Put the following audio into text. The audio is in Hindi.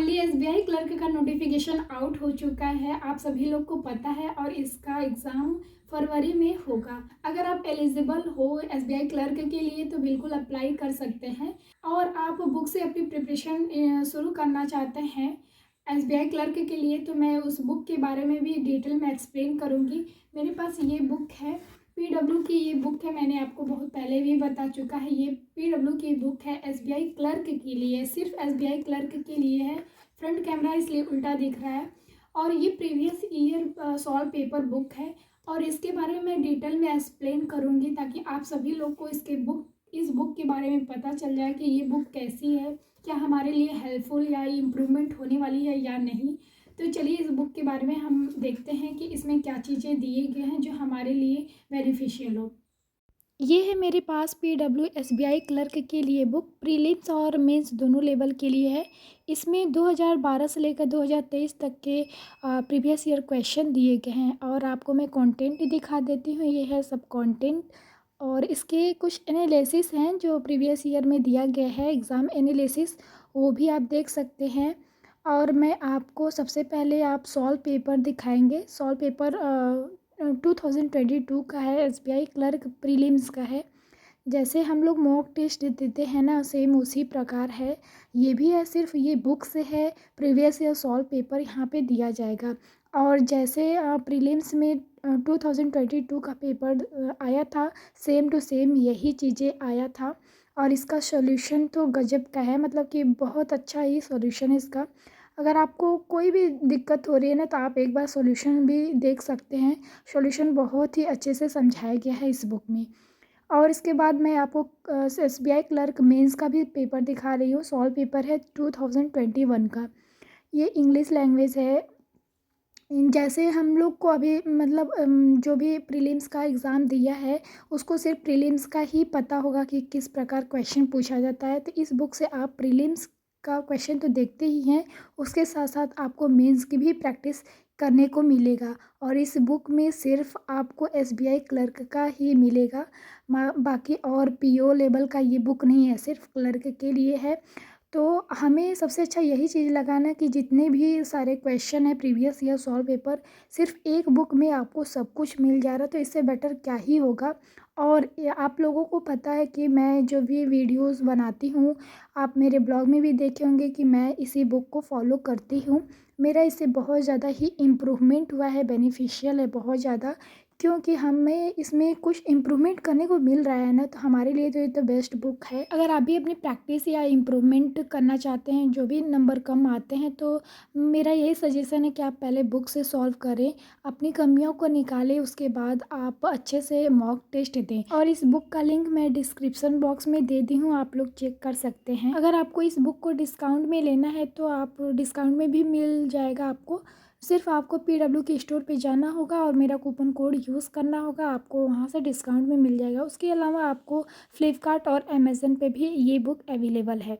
फाइनली एसबीआई क्लर्क का नोटिफिकेशन आउट हो चुका है, आप सभी लोग को पता है। और इसका एग्ज़ाम फरवरी में होगा। अगर आप एलिजिबल हो एसबीआई क्लर्क के लिए तो बिल्कुल अप्लाई कर सकते हैं। और आप बुक से अपनी प्रिपरेशन शुरू करना चाहते हैं एसबीआई क्लर्क के लिए, तो मैं उस बुक के बारे में भी डिटेल में एक्सप्लेन करूँगी। मेरे पास ये बुक है, पीडब्ल्यू की ये बुक है। मैंने आपको बहुत पहले भी बता चुका है, ये पीडब्ल्यू की बुक है, एसबीआई क्लर्क के लिए, सिर्फ एसबीआई क्लर्क के लिए है। फ्रंट कैमरा इसलिए उल्टा दिख रहा है। और ये previous year solve paper book है। और इसके बारे में मैं डिटेल में एक्सप्लेन करूँगी ताकि आप सभी लोग को इस बुक के बारे में पता चल जाए कि ये बुक कैसी है, क्या हमारे लिए हेल्पफुल या इम्प्रूवमेंट होने वाली है या नहीं। तो चलिए इस बुक के बारे में हम देखते हैं कि इसमें क्या चीज़ें दिए गए हैं जो हमारे लिए बेनिफिशियल हो। ये है मेरे पास पीडब्ल्यू एसबीआई क्लर्क के लिए बुक, प्रीलिम्स और मेंस दोनों लेवल के लिए है। इसमें 2012 से लेकर 2023 तक के प्रीवियस ईयर क्वेश्चन दिए गए हैं। और आपको मैं कंटेंट दिखा देती हूँ, ये है सब कंटेंट। और इसके कुछ एनालिसिस हैं जो प्रीवियस ईयर में दिया गया है, एग्ज़ाम एनालिसिस, वो भी आप देख सकते हैं। और मैं आपको सबसे पहले आप सॉल्व पेपर दिखाएंगे। सॉल्व पेपर 2022 का है, एसबीआई क्लर्क प्रीलिम्स का है। जैसे हम लोग मॉक टेस्ट देते हैं ना, सेम उसी प्रकार है। ये भी है, सिर्फ ये बुक से है। प्रीवियस ईयर सॉल्व पेपर यहाँ पे दिया जाएगा। और जैसे प्रीलिम्स में 2022 का पेपर आया था, सेम टू सेम यही चीज़ें आया था। और इसका सॉल्यूशन तो गजब का है, मतलब कि बहुत अच्छा ही सॉल्यूशन है इसका। अगर आपको कोई भी दिक्कत हो रही है ना, तो आप एक बार सॉल्यूशन भी देख सकते हैं। सॉल्यूशन बहुत ही अच्छे से समझाया गया है इस बुक में। और इसके बाद मैं आपको एसबीआई क्लर्क मेंस का भी पेपर दिखा रही हूँ। सॉल्व पेपर है 2021 का। ये इंग्लिश लैंग्वेज है। जैसे हम लोग को अभी मतलब जो भी प्रीलिम्स का एग्ज़ाम दिया है उसको सिर्फ प्रीलिम्स का ही पता होगा कि किस प्रकार क्वेश्चन पूछा जाता है। तो इस बुक से आप प्रीलिम्स का क्वेश्चन तो देखते ही हैं, उसके साथ साथ आपको मेंस की भी प्रैक्टिस करने को मिलेगा। और इस बुक में सिर्फ आपको एसबीआई क्लर्क का ही मिलेगा, बाकी और पीओ लेवल का ये बुक नहीं है, सिर्फ क्लर्क के लिए है। तो हमें सबसे अच्छा यही चीज़ लगाना कि जितने भी सारे क्वेश्चन है प्रीवियस ईयर सॉल्व पेपर, सिर्फ एक बुक में आपको सब कुछ मिल जा रहा है, तो इससे बेटर क्या ही होगा। और आप लोगों को पता है कि मैं जो भी वीडियोस बनाती हूँ, आप मेरे ब्लॉग में भी देखे होंगे कि मैं इसी बुक को फॉलो करती हूँ। मेरा इससे बहुत ज़्यादा ही इम्प्रूवमेंट हुआ है, बेनिफिशियल है बहुत ज़्यादा। क्योंकि हमें इसमें कुछ इम्प्रूवमेंट करने को मिल रहा है ना, तो हमारे लिए तो ये तो बेस्ट बुक है। अगर आप भी अपनी प्रैक्टिस या इम्प्रूवमेंट करना चाहते हैं, जो भी नंबर कम आते हैं, तो मेरा यही सजेशन है कि आप पहले बुक से सॉल्व करें, अपनी कमियों को निकालें, उसके बाद आप अच्छे से मॉक टेस्ट दें। और इस बुक का लिंक मैं डिस्क्रिप्शन बॉक्स में दे दी हूँ, आप लोग चेक कर सकते हैं। अगर आपको इस बुक को डिस्काउंट में लेना है तो आप डिस्काउंट में भी मिल जाएगा आपको। सिर्फ आपको पीडब्ल्यू के स्टोर पे जाना होगा और मेरा कूपन कोड यूज़ करना होगा, आपको वहाँ से डिस्काउंट में मिल जाएगा। उसके अलावा आपको फ्लिपकार्ट और अमेज़न पे भी ये बुक अवेलेबल है।